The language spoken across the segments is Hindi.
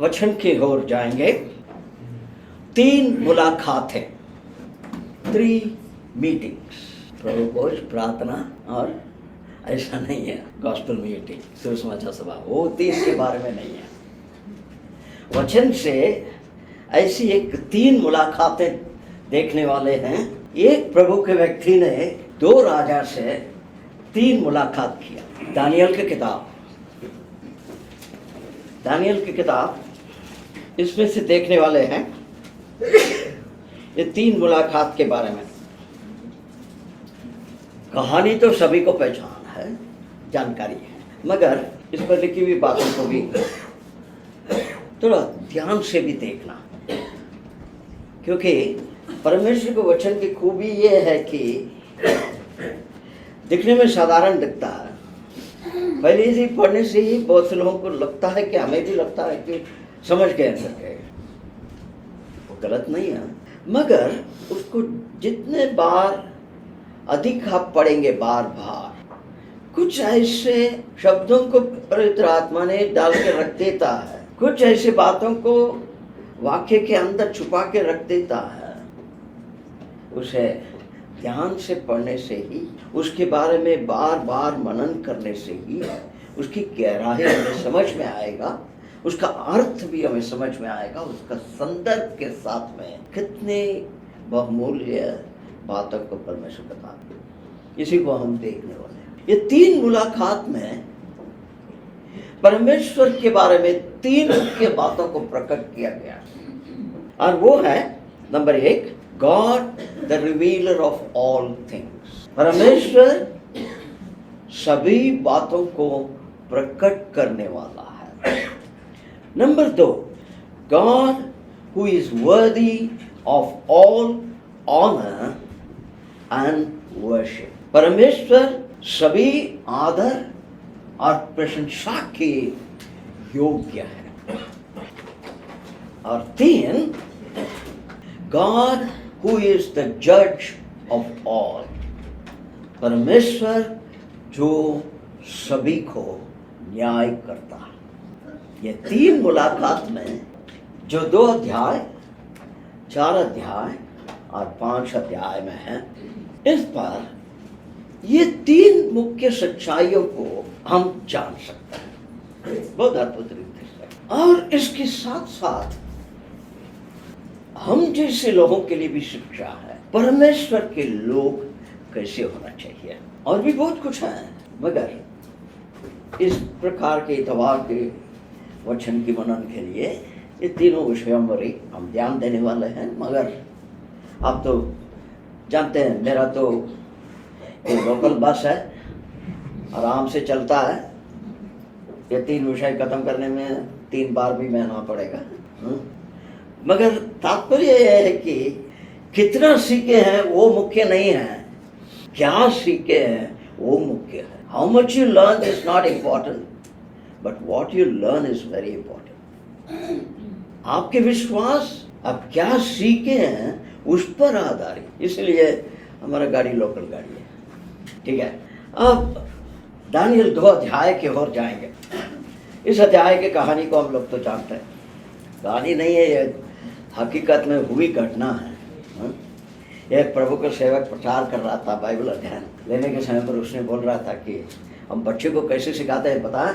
वचन की ओर जाएंगे। 3 मुलाकातें, 3 मीटिंग्स। प्रभु भोज, प्रार्थना और ऐसा नहीं है गॉस्पेल मीटिंग, सुसमाचार सभा, वो 3 के बारे में नहीं है। वचन से ऐसी 3 मुलाकातें देखने वाले हैं। एक प्रभु के व्यक्ति ने 2 राजा से 3 मुलाकात किया। दानियल की किताब इसमें से देखने वाले हैं ये 3 मुलाकात के बारे में। कहानी तो सभी को पहचान है, जानकारी है, मगर इस पर लिखी हुई बातों को भी थोड़ा ध्यान से भी देखना, क्योंकि परमेश्वर के वचन की खूबी ये है कि दिखने में साधारण दिखता है। पहले इसी पढ़ने से ही बहुत से लोगों को लगता है कि हमें भी लगता है कि समझ गए करके, वो गलत नहीं है, मगर उसको जितने बार अधिक आप पढ़ेंगे बार बार, कुछ ऐसे शब्दों को पवित्र आत्मा ने डाल के रख देता है, कुछ ऐसी बातों को वाक्य के अंदर छुपा के रख देता है। उसे ध्यान से पढ़ने से ही, उसके बारे में बार बार मनन करने से ही उसकी गहराई हमें समझ में आएगा, उसका अर्थ भी हमें समझ में आएगा, उसका संदर्भ के साथ में कितने बहुमूल्य बातों को परमेश्वर बताते, इसी को हम देखने वाले हैं। ये 3 मुलाकात में परमेश्वर के बारे में 3 मुख्य बातों को प्रकट किया गया, और वो है number 1, God the revealer of all things. परमेश्वर सभी बातों को प्रकट करने वाला है। Number 2, God who is worthy of all honour and worship. परमेश्वर सभी आदर और प्रशंसा के योग्य है। और 3, गॉड हु इज द जज ऑफ ऑल। परमेश्वर जो सभी को न्याय करता है। ये 3 मुलाकात में जो 2 अध्याय, 4 अध्याय और 5 अध्याय में है, इस पर ये 3 मुख्य सच्चाइयों को हम जान सकते हैं बहुत अद्भुत रीति से। और इसके साथ साथ हम जैसे लोगों के लिए भी शिक्षा है, परमेश्वर के लोग कैसे होना चाहिए, और भी बहुत कुछ है। मगर इस प्रकार के इतवार के वचन की मनन के लिए ये 3 विषयों पर ही हम ध्यान देने वाले हैं। मगर आप तो जानते हैं, मेरा तो एक लोकल बस है, आराम से चलता है। ये 3 विषय खत्म करने में 3 बार भी महना पड़ेगा। मगर तात्पर्य यह है कि कितना सीखे हैं वो मुख्य नहीं है, क्या सीखे हैं वो मुख्य है। How much you learn is not important, but what you learn is very important. आपके विश्वास आप क्या सीखे हैं उस पर आधारित, इसलिए हमारा गाड़ी लोकल गाड़ी है, ठीक है। अब दानियल 2 अध्याय की ओर जाएंगे। इस अध्याय की कहानी को हम लोग तो जानते हैं, कहानी नहीं है, ये हकीकत में हुई घटना है। एक प्रभु का सेवक प्रचार कर रहा था, बाइबल अध्ययन लेने के समय पर उसने बोल रहा था कि हम बच्चे को कैसे सिखाते हैं पता है,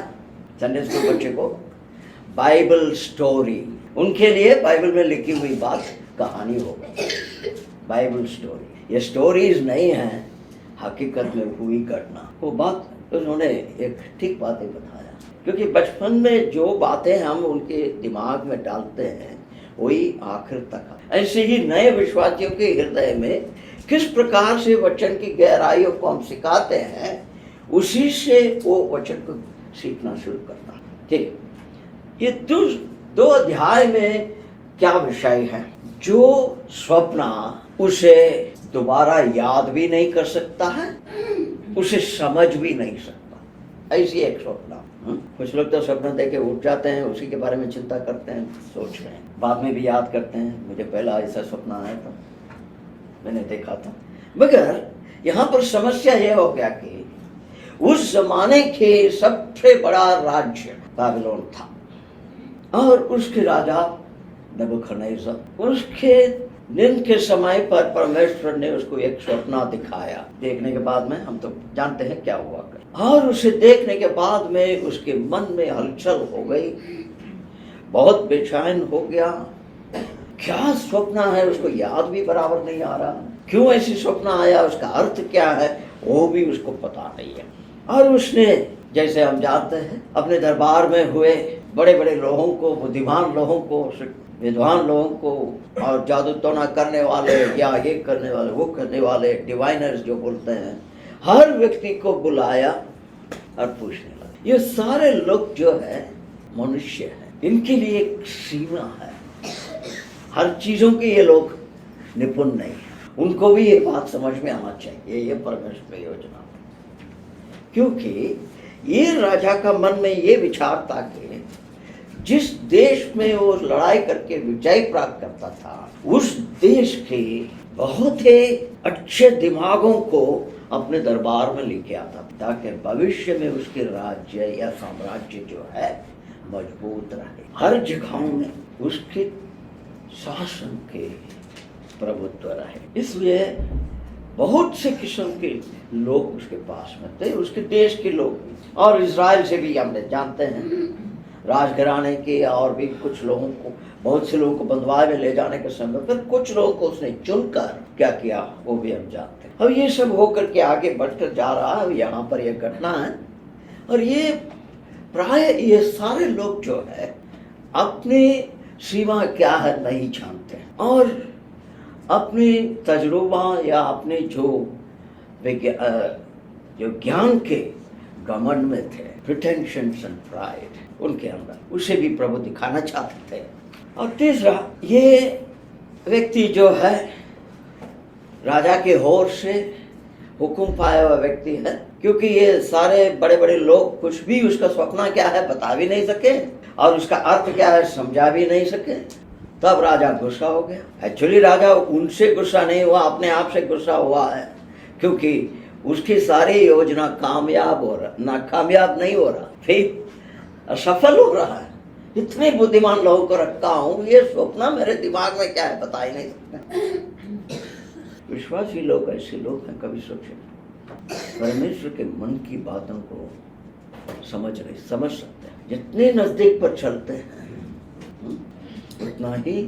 संडे स्कूल बच्चे को बाइबल स्टोरी, उनके लिए बाइबल में लिखी हुई बात कहानी होगा, बाइबल स्टोरी। ये स्टोरीज नहीं है, हकीकत में हुई घटना। वो बात उन्होंने एक ठीक बात ही बताया, क्योंकि बचपन में जो बातें हम उनके दिमाग में डालते हैं वही आखिर तक। ऐसे ही नए विश्वासियों के हृदय में किस प्रकार से वचन की गहराइयों को हम सिखाते हैं, उसी से वो वचन को सीखना शुरू करता है। ठीक, ये 2 अध्याय में क्या विषय है? जो स्वप्न उसे दोबारा याद भी नहीं कर सकता है, उसे समझ भी नहीं सकता, ऐसी एक स्वप्न। कुछ लोग तो स्वप्न देके उठ जाते हैं, उसी के बारे में चिंता करते हैं, सोच रहे हैं, बाद में भी याद करते हैं, मुझे पहला ऐसा स्वप्न आया था, मैंने देखा था। मगर यहाँ पर समस्या यह हो गया कि उस जमाने के सबसे बड़ा राज्य बाबिलोन था, और उसके राजा नबूखदनेस्सर, उसके दिन के समय पर परमेश्वर ने उसको एक स्वप्न दिखाया। देखने के बाद में हम तो जानते हैं क्या हुआ कर। और उसे देखने के बाद में उसके मन में हलचल हो गई, बहुत बेचैन हो गया। क्या स्वप्न है उसको याद भी बराबर नहीं आ रहा, क्यों ऐसी स्वप्न आया, उसका अर्थ क्या है वो भी उसको पता नहीं है। और उसने, जैसे हम जानते हैं, अपने दरबार में हुए बड़े बड़े लोगों को, बुद्धिमान लोगों को, विद्वान लोगों को, और जादू टोना करने वाले या ये करने वाले वो करने वाले, डिवाइनर्स जो बोलते हैं, हर व्यक्ति को बुलाया और पूछने लगा। ये सारे लोग जो है मनुष्य है, इनके लिए एक सीमा है, हर चीजों के ये लोग निपुण नहीं है, उनको भी ये बात समझ में आना चाहिए, ये परमेश्वर की योजना। क्योंकि ये राजा का मन में ये विचार था कि जिस देश में वो लड़ाई करके विजय प्राप्त करता था, उस देश के बहुत ही अच्छे दिमागों को अपने दरबार में लेके आता, ताकि भविष्य में उसके राज्य या साम्राज्य जो है मजबूत रहे, हर जगहों में उसके शासन के प्रभुत्व रहे। इसलिए बहुत से किस्म के लोग उसके पास में थे, उसके देश के लोग, और इज़राइल से भी हमने जानते हैं राजघराने के, और भी कुछ लोगों को, बहुत से लोगों को बंधुआई में ले जाने के समय पर कुछ लोगों को उसने चुनकर क्या किया वो भी हम जानते हैं। अब ये सब होकर के आगे बढ़कर जा रहा है, यहाँ पर यह घटना है। और ये प्राय ये सारे लोग जो है अपनी सीमा क्या है नहीं जानते, और अपनी तजुर्बा या अपने जो ज्ञान के घमंड में थे, प्रिटेंशंस एंड प्राइड उनके अंदर, उसे भी प्रभु दिखाना चाहते थे। और तीसरा, ये व्यक्ति जो है राजा के होर से हुक्म पाया हुआ व्यक्ति है, क्योंकि ये सारे बड़े बड़े लोग कुछ भी उसका स्वप्न क्या है बता भी नहीं सके, और उसका अर्थ क्या है समझा भी नहीं सके। तब राजा गुस्सा हो गया। एक्चुअली राजा उनसे गुस्सा नहीं हुआ, अपने आप से गुस्सा हुआ है, क्योंकि उसकी सारी योजना कामयाब हो रहा, नाकामयाब नहीं हो रहा, फिर असफल हो रहा है। इतने बुद्धिमान लोगों को रखता हूँ, ये स्वप्न मेरे दिमाग में क्या है बता ही नहीं सकता। विश्वासी लोग ऐसे लोग हैं, कभी सोचे परमेश्वर के मन की बातों को समझ सकते हैं। जितने नजदीक पर चलते हैं उतना ही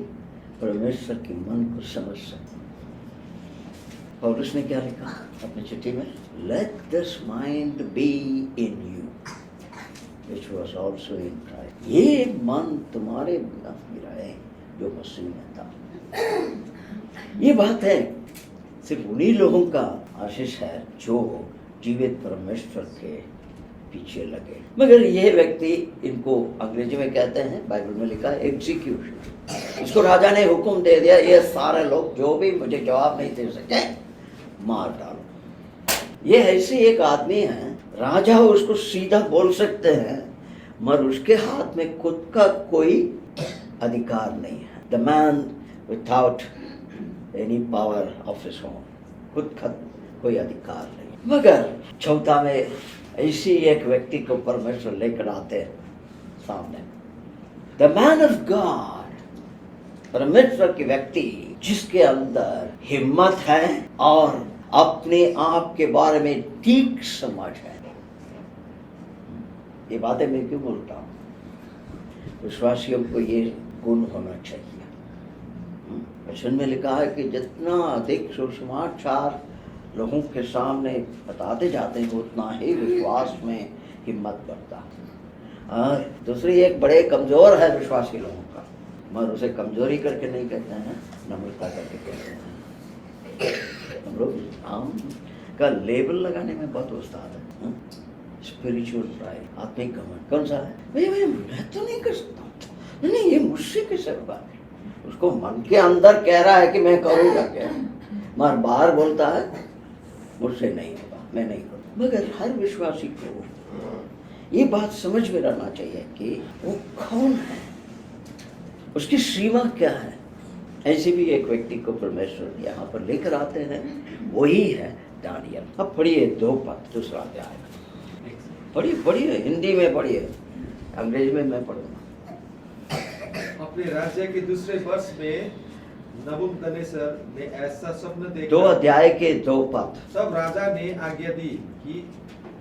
परमेश्वर के मन को समझ सकते हैं। और उसने क्या लिखा अपनी चिट्ठी में, let this mind be in you which was also in Christ। ये मन तुम्हारे अंदर भी रहे जो मसीह में था। ये बात है सिर्फ उन्हीं लोगों का आशीष है जो जीवित परमेश्वर के पीछे लगे। मगर ये व्यक्ति, इनको अंग्रेजी में कहते हैं, बाइबल में लिखा है एग्जीक्यूशन। इसको राजा ने हुक्म दे दिया, ये सारे लोग जो भी मुझे जवाब नहीं दे सके मार डालो। ये ऐसे एक आदमी है, राजा उसको सीधा बोल सकते हैं, मगर उसके हाथ में खुद का कोई अधिकार नहीं है। The man without any power of his own, खुद का कोई अधिकार नहीं। मगर चौथा में ऐसी एक व्यक्ति को परमेश्वर लेकर आते हैं सामने, द मैन ऑफ गॉड, परमेश्वर की व्यक्ति जिसके अंदर हिम्मत है और अपने आप के बारे में ठीक समझ है। ये बातें मैं क्यों बोलता हूँ? विश्वासियों को ये गुण होना चाहिए। वचन में लिखा है कि जितना अधिक सुसमाचार लोगों के सामने बताते जाते हैं उतना ही विश्वास में हिम्मत बढ़ता है। और दूसरी, एक बड़े कमज़ोर है विश्वासी लोगों का, मगर उसे कमजोरी करके नहीं कहते हैं, नम्रता करके कहते हैं। हम लोग आम का लेबल लगाने में बहुत उस्ताद है। स्पिरिचुअल प्राइड, आत्मिक घमंड कौन सा है? भैया मैं तो नहीं कर सकता, नहीं ये मुझसे कैसे होगा। उसको मन के अंदर कह रहा है कि मैं करूँगा क्या, मगर बाहर बोलता है मुझसे नहीं होगा, मैं नहीं करूँगा। मगर हर विश्वासी को ये बात समझ में रहना चाहिए कि वो कौन है, उसकी सीमा क्या है। ऐसे भी एक व्यक्ति को परमेश्वर यहाँ पर लेकर आते हैं, वही है दानियल। अब पढ़िए 2 पद, दूसरा अध्याय पढ़िए, हिंदी में पढ़िए, अंग्रेजी में मैं पढ़ूंगा। अपने राज्य के दूसरे वर्ष में नबूकदनेस्सर ने ऐसा स्वप्न 2 देखा। अध्याय के 2 पद। तब राजा ने आज्ञा दी कि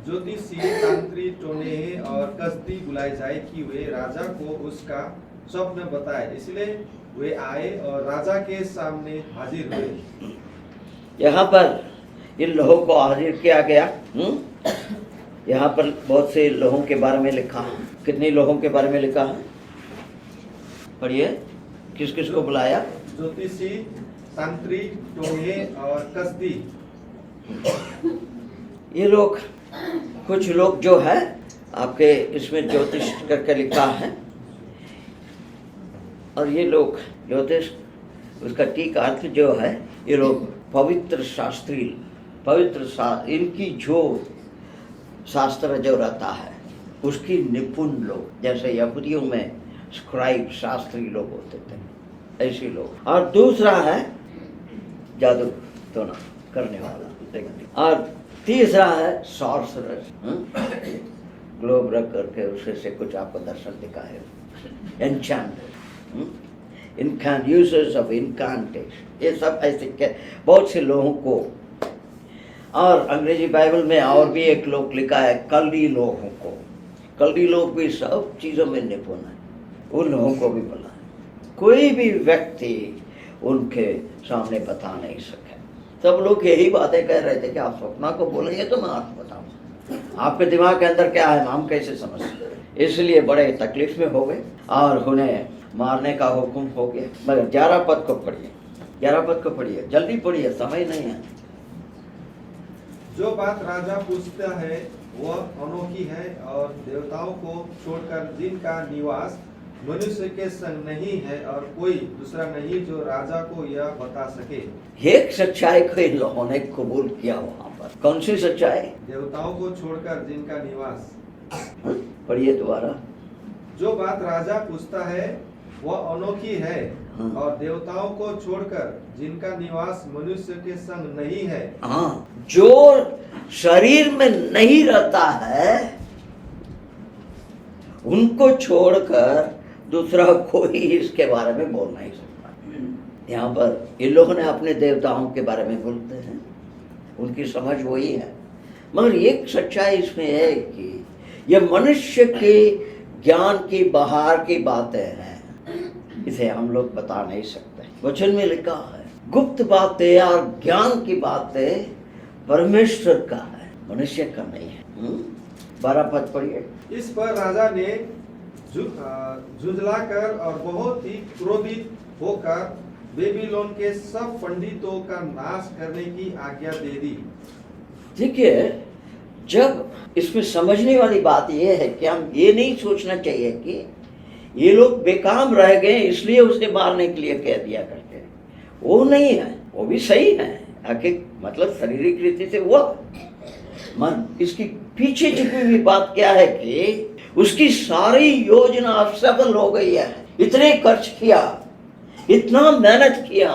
ज्योतिषी, तांत्री, टोनेहे और कसदी बुलाए जाए कि वे राजा को उसका स्वप्न बताए। इसलिए वे आए और राजा के सामने हाजिर हुए। यहाँ पर इन लोगों को हाजिर किया गया। यहाँ पर बहुत से लोगों के बारे में लिखा है। कितने लोगों के बारे में लिखा है? पढ़िए, किस किस को बुलाया? ज्योतिषी, तांत्री, टोने और कसदी। ये लोग, कुछ लोग जो है आपके इसमें ज्योतिष करके लिखा है, और ये लोग ज्योतिष, उसका ठीक अर्थ जो है, ये लोग पवित्र शास्त्री, इनकी जो शास्त्र जो रहता है उसकी निपुण लोग, जैसे यहूदियों में स्क्राइब शास्त्री लोग होते थे, ऐसे लोग। और दूसरा है जादू टोना करने वाला, और तीसरा है सॉर्सरर, ग्लोब रख करके उससे से कुछ आपको दर्शन दिखाए, एन्चेंटर, यूजर्स ऑफ इनकांटेशन, ये सब ऐसे बहुत से लोगों को। और अंग्रेजी बाइबल में और भी एक लोग लिखा है, कल्दी लोगों को। कल्दी लोग भी सब चीज़ों में निपुण है, उन लोगों को भी बोला है। कोई भी व्यक्ति उनके सामने बता नहीं सके। सब लोग यही बातें कह रहे थे कि आप स्वप्ना को बोलेंगे तो मैं आपको बताऊंगा, आपके दिमाग के अंदर क्या है हम कैसे समझ सकते। इसलिए बड़े तकलीफ में हो गए और उन्हें मारने का हुक्म हो गया। मगर 11 पद को पढ़िए, 11 पद को पढ़िए, जल्दी पढ़िए, समय नहीं है। जो बात राजा पूछता है वह अनोखी है, और देवताओं को छोड़कर जिनका निवास मनुष्य के संग नहीं है, और कोई दूसरा नहीं जो राजा को यह बता सके। एक सच्चाई को इन लोगों ने कबूल किया वहां पर। कौन सी सच्चाई? देवताओं को छोड़कर जिनका निवास। पढ़िए दोबारा। जो बात राजा पूछता है वह अनोखी है, और देवताओं को छोड़कर जिनका निवास मनुष्य के संग नहीं है। हाँ, जो शरीर में नहीं रहता है उनको छोड़कर दूसरा कोई इसके बारे में बोल नहीं सकता। यहाँ पर इन लोगों ने अपने देवताओं के बारे में बोलते हैं, उनकी समझ वही है। मगर एक सच्चाई इसमें है कि यह मनुष्य के ज्ञान की बाहर की बातें हैं, इसे हम लोग बता नहीं सकते। वचन में लिखा है गुप्त बातें और ज्ञान की बातें परमेश्वर का है, मनुष्य का नहीं है। 12 पद पढ़िए। इस पर राजा ने झुंझलाकर और बहुत ही क्रोधित होकर बेबीलोन के सब पंडितों का नाश करने की आज्ञा दे दी। देखिए, जब इसमें समझने वाली बात यह है कि हम ये नहीं सोचना चाहिए कि ये लोग बेकाम रह गए इसलिए उसे मारने के लिए कह दिया करके, वो नहीं है, वो भी सही है, आखिर मतलब शारीरिक रीति से हुआ। मन इसकी पीछे छिपी हुई बात क्या है कि उसकी सारी योजना अब सफल हो गई है। इतने खर्च किया, इतना मेहनत किया,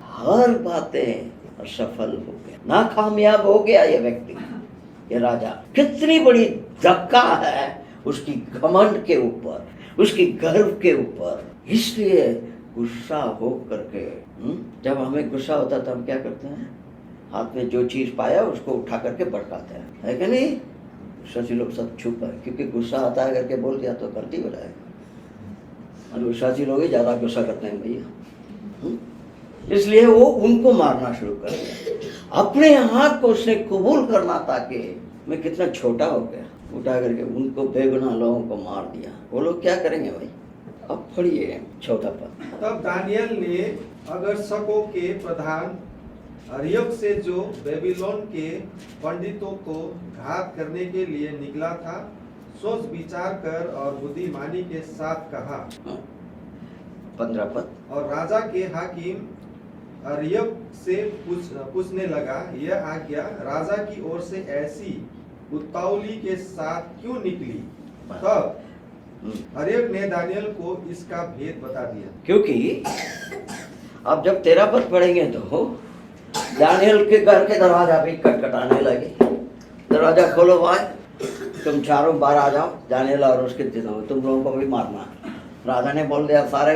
हर बातें सफल हो गया, नाकामयाब हो गया ये व्यक्ति, ये राजा। कितनी बड़ी धक्का है उसकी घमंड के ऊपर, उसकी गर्व के ऊपर। इसलिए गुस्सा हो करके, जब हमें गुस्सा होता है तो हम क्या करते हैं? हाथ में जो चीज पाया उसको उठा करके भड़काते हैं, है कि नहीं? गुस्सा लोग सब चुप है, क्योंकि गुस्सा आता है करके बोल दिया तो गलती हो जाएगा। और गुस्सा लोग ही ज्यादा गुस्सा करते हैं भैया, इसलिए वो उनको मारना शुरू कर दिया। अपने हाथ को उसने कबूल करना था कि मैं कितना छोटा हो गया, उठा करके उनको बेगुनाह लोगों को मार दिया। वो लोग क्या करेंगे भाई? अब पढ़िए 14 पद। तब दानियल ने अगरशकों के प्रधान अर्योक से, जो बेबीलोन के पंडितों को घात करने के लिए निकला था, सोच विचार कर और बुद्धिमानी के साथ कहा। 15 पद। और राजा के हाकिम अर्योक से पूछने लगा, यह आज्ञा राजा की ओर से ऐसी उतावली के साथ क्यों निकली? तब अर्योक ने दानियल को इसका भेद बता दिया। क्योंकि अब जब 13 पद पढ़ेंगे तो दानियल के घर के दरवाजा भी खटखटाने लगे। दरवाजा खोलो भाई, तुम चारों बाहर आ जाओ, दानियल और उसके तुम लोगों को भी मारना है। राजा ने बोल दिया सारे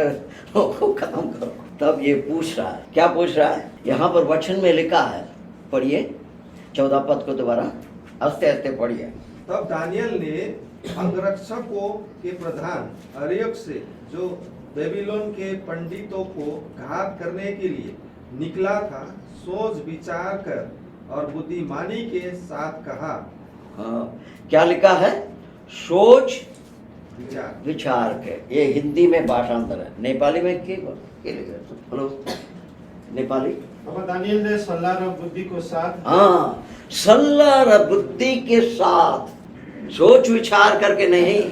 को खत्म करो। तब ये पूछ रहा है, क्या पूछ रहा है? यहाँ पर वचन में लिखा है, पढ़िए 14 पद को दोबारा, आस्ते आस्ते पढ़िए। तब दानियल ने अंगरक्षकों के प्रधान अर्योक से, जो बेबीलोन के पंडितों को घात करने के लिए निकला था, सोच विचार कर और बुद्धिमानी के साथ कहा। हाँ, क्या लिखा है? सोच विचार विचार के। ये हिंदी में भाषांतर है, नेपाली में के लिखा? हेलो नेपाली? अब दानियलले सल्लाह र बुद्धिको साथ, हाँ, सल्लाह र बुद्धि के साथ, सोच विचार करके नहीं,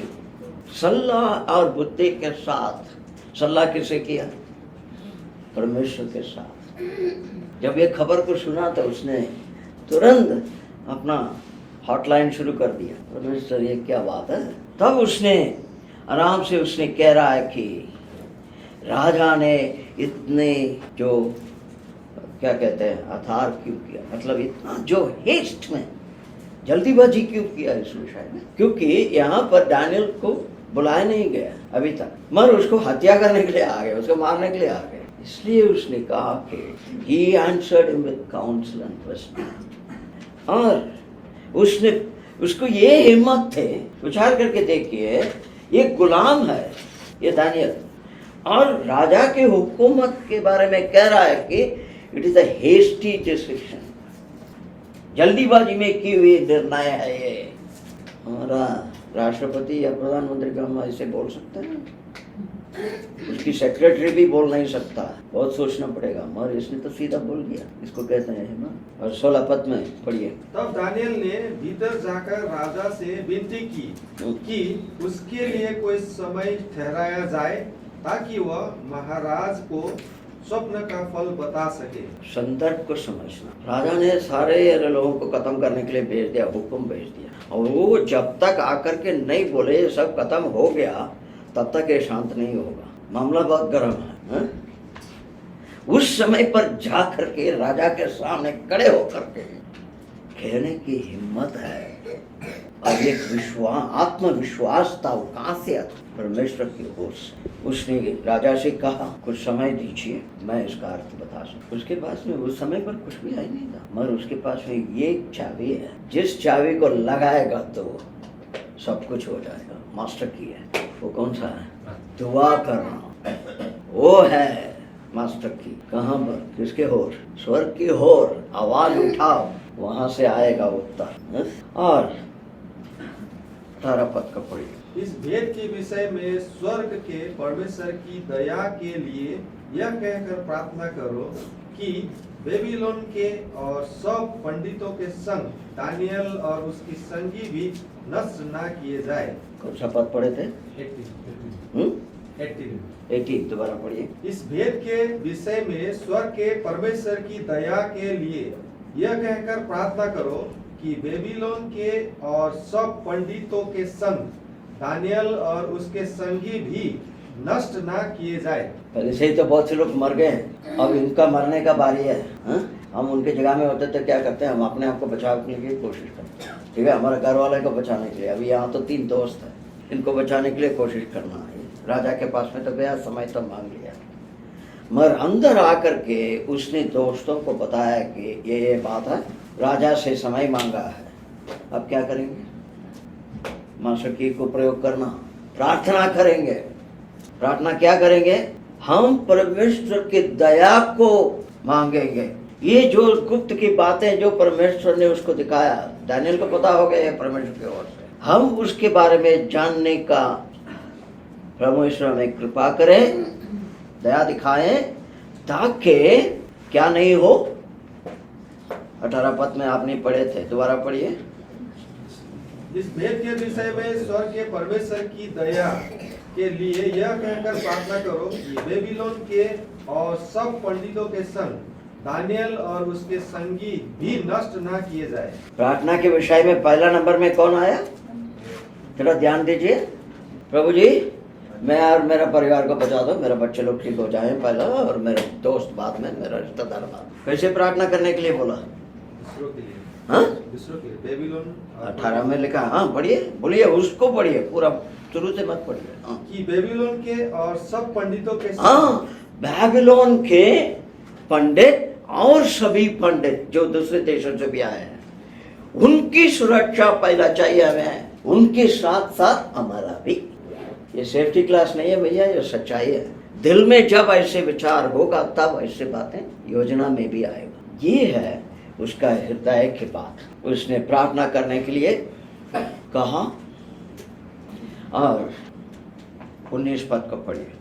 सल्लाह और बुद्धि के साथ। सल्लाह किसे किया? परमेश्वर के साथ। जब ये खबर को सुना तो उसने तुरंत अपना हॉटलाइन शुरू कर दिया, परमेश्वर ये क्या बात है। तब उसने आराम से उसने कह रहा है कि राजा ने इतने जो क्या कहते हैं अथार क्यों किया, मतलब इतना जो हेस्ट में जल्दीबाजी क्यों किया इस विषय में? क्योंकि यहाँ पर दानियल को बुलाया नहीं गया अभी तक, मगर उसको हत्या करने के लिए आ गए, उसको मारने के लिए आ गए। इसलिए उसने कहा कि he answered him with counsel and wisdom। और उसने उसको ये हिम्मत थे, विचार करके देखिए, ये गुलाम है ये दानियल, और राजा के हुकूमत के बारे में कह रहा है कि it is a hasty decision, जल्दीबाजी में की हुई निर्णय है ये। हमारा राष्ट्रपति या प्रधानमंत्री को हम ऐसे बोल सकते हैं? उसकी सेक्रेटरी भी बोल नहीं सकता, बहुत सोचना पड़ेगा, मगर इसने तो सीधा बोल दिया। इसको कहते हैं ना। और 16 पद में पढ़िए। तब दानियल ने भीतर जाकर राजा से विनती की कि उसके लिए कोई समय ठहराया जाए, ताकि वह महाराज को स्वप्न का फल बता सके। संदर्भ को समझना। राजा ने सारे लोगों को खत्म करने के लिए भेज दिया, हुक्म भेज दिया, और वो जब तक आकर के नहीं बोले सब खत्म हो गया, तब तक ये शांत नहीं होगा। मामला बहुत गर्म है, उस समय पर जा करके राजा के सामने खड़े होकर के कहने की हिम्मत है, और एक विश्वास, आत्मविश्वास था। वो कहाँ से आता? परमेश्वर की ओर से। उसने राजा से कहा कुछ समय दीजिए, मैं इसका अर्थ बता सकूं। उसके पास में उस समय पर कुछ भी है नहीं था, मगर उसके पास में ये चाबी है, जिस चाबी को लगाएगा तो सब कुछ हो जाएगा। मास्टर की है वो। कौन सा है? दुआ करना, वो है मास्टर की। कहाँ पर? किसके होर? स्वर्ग की होर। आवाज उठाओ, वहां से आएगा उत्तर। और 18 पद का पढ़िए। इस भेद के विषय में स्वर्ग के परमेश्वर की दया के लिए यह कहकर प्रार्थना करो कि बेबीलोन के और सब पंडितों के संग दानियल और उसकी संगी भी नष्ट ना किए जाए। कौन सा पद पढ़े थे? 18 दोबारा पढ़िए। इस भेद के विषय में स्वर्ग के परमेश्वर की दया के लिए यह कहकर प्रार्थना करो कि बेबीलोन के और सब पंडितों के संग दानियल और उसके संगी भी नष्ट ना किए जाए। पहले से ही तो बहुत से लोग मर गए हैं, अब इनका मरने का बारी है। हम उनके जगह में होते तो क्या करते हैं? हम अपने आप को बचाने की कोशिश करते हैं, ठीक है, हमारे घर वाले को बचाने के लिए। अभी यहाँ तो 3 दोस्त हैं, इनको बचाने के लिए कोशिश करना है। राजा के पास में तो गया, समय तो मांग लिया, मगर अंदर आकर के उसने दोस्तों को बताया कि ये बात है, राजा से समय मांगा है। अब क्या करेंगे? मास्टर की को प्रयोग करना, प्रार्थना करेंगे। प्रार्थना क्या करेंगे? हम परमेश्वर की दया को मांगेंगे। ये जो गुप्त की बातें जो परमेश्वर ने उसको दिखाया, दानियल को पता हो गया परमेश्वर की ओर से, हम उसके बारे में जानने का परमेश्वर में कृपा करें, दया दिखाएं, ताकि क्या नहीं हो। 18 पद में आपने पढ़े थे, दोबारा पढ़िए। इस भेद के विषय में स्वर्ग के परमेश्वर की दया के लिए यह कहकर प्रार्थना करो कि बेबीलोन के और सब पंडितों के संग दानियल और उसके संगी भी नष्ट ना किए जाए। प्रार्थना के विषय में पहला नंबर में कौन आया? थोड़ा ध्यान दीजिए। प्रभु जी, मैं और मेरा परिवार को बचा दो, मेरे बच्चे लोग ठीक हो जाएं पहला, और मेरे दोस्त बाद में, मेरा रिश्तेदार बाद। कैसे प्रार्थना करने के लिए बोला? दूसरों के लिए। हाँ, दूसरों के लिए। बेबीलोन 18 में लिखा। हाँ पढ़िए, बोलिए, उसको पढ़िए, पूरा शुरू से मत पढ़िए। हाँ कि बेबीलोन के और सब पंडितों के हाँ, बैबिलोन के पंडित और सभी पंडित जो दूसरे देशों से भी आए हैं, उनकी सुरक्षा पहला चाहिए हमें, उनके साथ साथ हमारा भी। ये सेफ्टी क्लास नहीं है भैया, ये सच्चाई है। दिल में जब ऐसे विचार होगा तब ऐसे बातें योजना में भी आएगा। ये है उसका हृदय की बात। उसने प्रार्थना करने के लिए कहा और 19 पद को पढ़िए।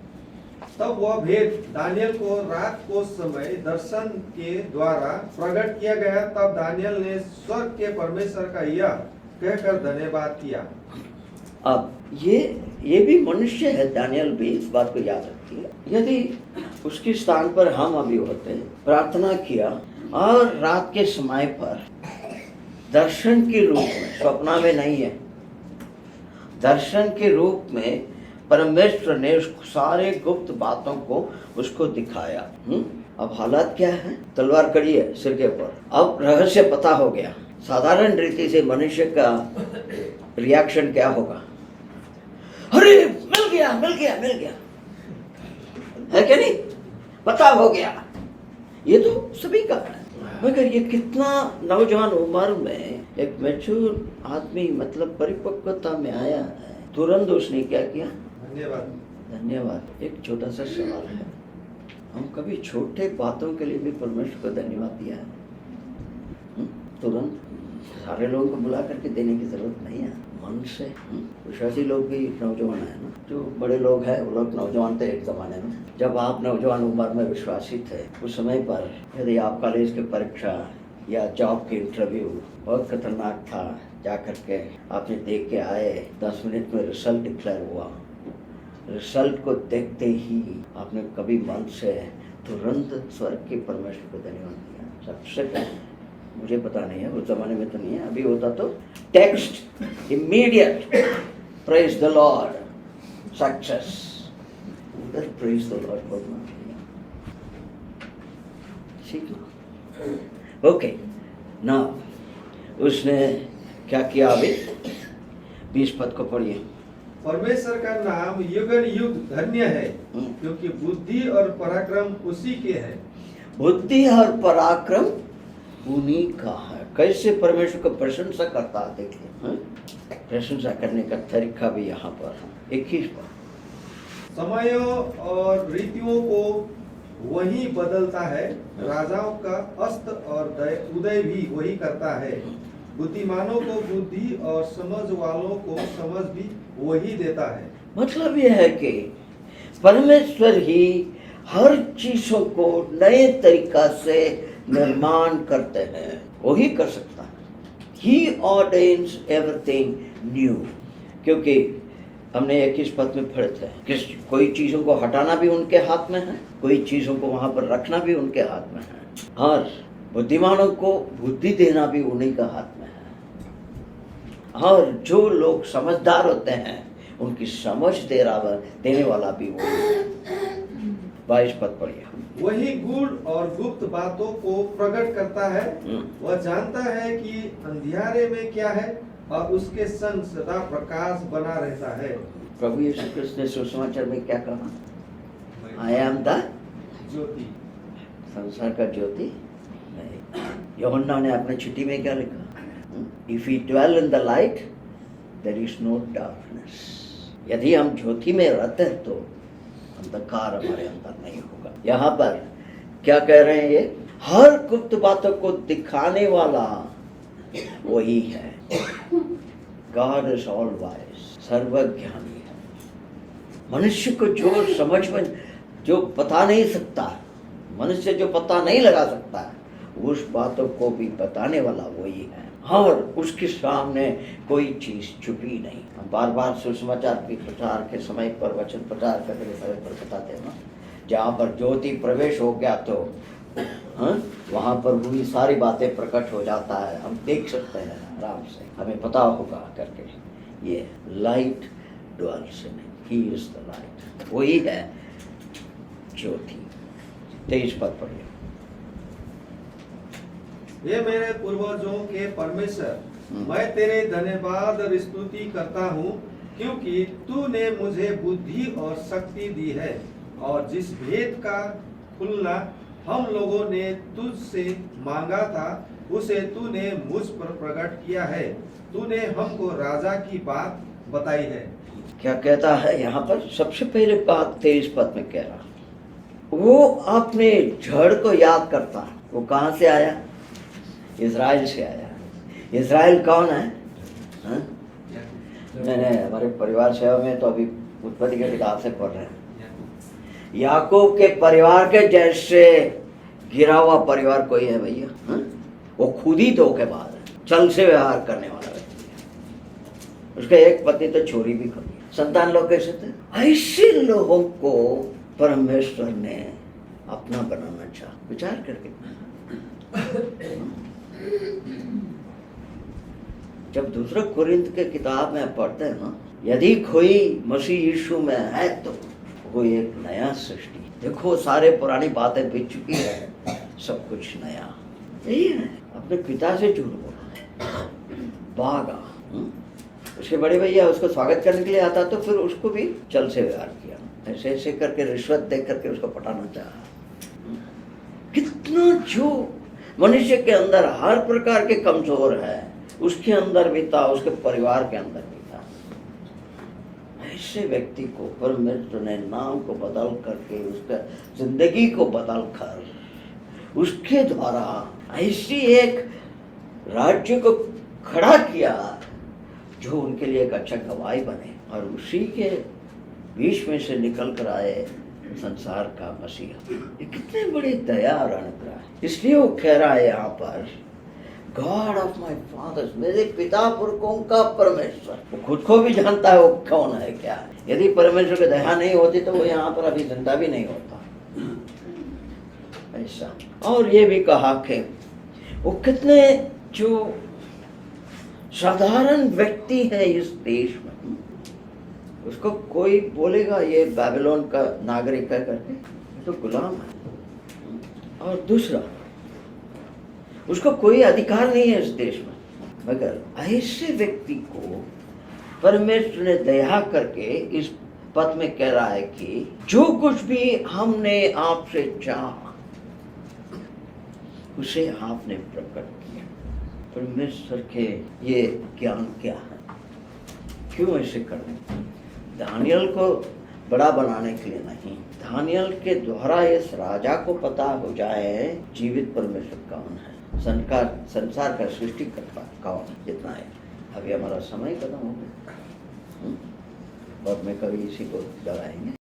तब वह भेद दानियल को रात को समय दर्शन के द्वारा प्रकट किया गया। तब दानियल ने स्वर्ग के परमेश्वर का यह कहकर धन्यवाद किया। अब ये भी मनुष्य है, दानियल भी इस बात को याद रखिए। यदि उसके स्थान पर हम अभी होते, प्रार्थना किया और रात के समय पर दर्शन के रूप में, स्वप्ना में नहीं है, दर्शन के रूप में परमेश्वर ने उस सारे गुप्त बातों को उसको दिखाया। अब हालात क्या है? तलवार कड़ी है सिर के ऊपर। अब रहस्य पता हो गया। साधारण रीति से मनुष्य का रिएक्शन क्या होगा? अरे मिल गया मिल गया मिल गया, है क्या नहीं? पता हो गया। ये तो सभी का है, मगर ये कितना नौजवान उम्र में एक मैच्योर आदमी, मतलब परिपक्वता में आया है, तुरंत उसने क्या किया? धन्यवाद। एक छोटा सा सवाल है, हम कभी छोटे बातों के लिए भी परमेश्वर को धन्यवाद दिया है? तुरंत सारे लोगों को बुला करके देने की जरूरत नहीं है, मन से। विश्वासी लोग भी नौजवान है ना, जो बड़े लोग हैं वो लोग नौजवान थे एक जमाने में। जब आप नौजवान उम्र में विश्वासी थे, उस समय पर यदि आप कॉलेज की परीक्षा या जॉब के इंटरव्यू बहुत खतरनाक था, जा करके आपने देख के आए, 10 मिनट में रिजल्ट डिक्लेयर हुआ, रिजल्ट को देखते ही आपने कभी मन से तुरंत स्वर्ग के परमेश्वर को धन्यवाद दिया? सबसे पहले, मुझे पता नहीं है, उस जमाने में तो नहीं है, अभी होता तो text immediate, praise the Lord, success, उधर प्रेज द लॉर्ड बोलना सीखना। ओके, नाउ उसने क्या किया? अभी 20 पद को पढ़िए। परमेश्वर का नाम युगन युग धन्य है, क्योंकि बुद्धि और पराक्रम उसी के है। बुद्धि और पराक्रम उन्हीं का है। कैसे परमेश्वर को प्रशंसा करता है, देखिए। प्रशंसा करने का तरीका भी यहाँ पर 21 पर। समयों और रीतियों को वही बदलता है, राजाओं का अस्त और उदय भी वही करता है। बुद्धिमानों को बुद्धि और समझ वालों को समझ भी वही देता है। मतलब यह है कि परमेश्वर ही हर चीजों को नए तरीका से निर्माण करते हैं, वही कर सकता है। He ordains everything new। क्योंकि हमने 21 पद में पढ़े थे कि कोई चीजों को हटाना भी उनके हाथ में है, कोई चीजों को वहां पर रखना भी उनके हाथ में है, और बुद्धिमानों को बुद्धि देना भी उन्हीं का हाथ में है। और जो लोग समझदार होते हैं उनकी समझ देने वाला भी वो है। 22 पद पढ़िए। वही गूढ़ और गुप्त बातों को प्रकट करता है। वह जानता है कि अंधियारे में क्या है और उसके संग सदा प्रकाश बना रहता है। प्रभु यीशु क्रिस्त ने सुसमाचार में क्या कहा? आई एम द ज्योति, संसार का ज्योति नहीं। यूहन्ना ने अपने चिट्ठी में क्या लिखा? If we dwell in the light there is no darkness. यदि हम ज्योति में रहते हैं तो अंधकार हमारे अंदर नहीं होगा। यहाँ पर क्या कह रहे हैं? ये हर गुप्त बातों को दिखाने वाला वही है। गॉड इज ऑल वाइज, सर्वज्ञानी है। मनुष्य को जो समझ में जो बता नहीं सकता, मनुष्य जो पता नहीं लगा सकता, उस बातों को भी बताने वाला वही है, और उसके सामने कोई चीज छुपी नहीं। हम बार बार सुसमाचार के प्रचार के समय पर, वचन प्रचार करने समय पर बताते हैं ना, जहाँ पर ज्योति प्रवेश हो गया तो वहाँ पर हुई सारी बातें प्रकट हो जाता है, हम देख सकते हैं आराम से, हमें पता होगा करके। ये light dwells in him, he is the light, वही है ज्योति। 23 पद पढ़िए। हे मेरे पूर्वजों के परमेश्वर, मैं तेरे धन्यवाद और स्तुति करता हूँ क्योंकि तूने मुझे बुद्धि और शक्ति दी है, और जिस भेद का खुलना हम लोगों ने तुझसे मांगा था उसे तूने मुझ पर प्रकट किया है। तूने हमको राजा की बात बताई है। क्या कहता है यहाँ पर? सबसे पहले बात 23 पद में कह रहा, वो अपने जड़ को याद करता। वो कहाँ से आया? इज़राइल से आया। इज़राइल कौन है? हाँ? मैंने हमारे परिवार सेवा में तो अभी उत्पत्ति के किताब से पढ़ रहे हैं। याकूब के परिवार के जैसे गिरा हुआ परिवार कोई है भैया? हाँ? वो खुद ही धोखेबाज है, छल से व्यवहार करने वाला व्यक्ति है। उसका एक पति तो चोरी भी कर दिया। संतान लोग कैसे थे? ऐसे लोगों को परमेश्वर ने अपना बनाना चाहा। विचार करके जब दूसरा कोरिन्थ के किताब में पढ़ते हैं ना, यदि कोई मसीह यीशु में है तो वो एक नया सृष्टि। देखो सारे पुरानी बातें बीत चुकी है, सब कुछ नया। यही है, अपने पिता से झूठ बोला, भागा। उसके बड़े भैया उसको स्वागत करने के लिए आता तो फिर उसको भी चल से व्यवहार किया, ऐसे ऐसे करके रिश्वत दे करके उसको पटाना चाहा। कितना जो मनुष्य के अंदर हर प्रकार के कमजोर है, उसके अंदर भी था, उसके परिवार के अंदर भी था। ऐसे व्यक्ति को परमेश्वर ने नाम को बदल करके, उसका जिंदगी को बदल कर, उसके द्वारा ऐसी एक राज्य को खड़ा किया जो उनके लिए एक अच्छा गवाही बने, और उसी के बीच में से निकल कर आए संसार का मसीहा। ये कितने बड़ी दया और अनुग्रह है। इसलिए वो कह रहा है यहाँ पर, गॉड ऑफ माई फादर्स, मेरे पिता पुरखों का परमेश्वर। वो खुद को भी जानता है वो कौन है, क्या है। यदि परमेश्वर की दया नहीं होती तो वो यहाँ पर अभी जिंदा भी नहीं होता। ऐसा। और ये भी कहा कि वो कितने जो साधारण व्यक्ति है इस देश में, उसको कोई बोलेगा ये बेबीलोन का नागरिक है करके, तो गुलाम है। और दूसरा, उसको कोई अधिकार नहीं है इस देश में, मगर ऐसे व्यक्ति को परमेश्वर ने दया करके इस पद में कह रहा है कि जो कुछ भी हमने आपसे चाहा उसे आपने प्रकट किया। परमेश्वर के ये ज्ञान क्या है, क्यों ऐसे करने? दानियल को बड़ा बनाने के लिए नहीं, दानियल के द्वारा इस राजा को पता हो जाए जीवित परमेश्वर कौन है, संसार का सृष्टिकर्ता कौन है। जितना है अभी हमारा समय खत्म हो गया, बाद में कभी इसी को दोहराएंगे।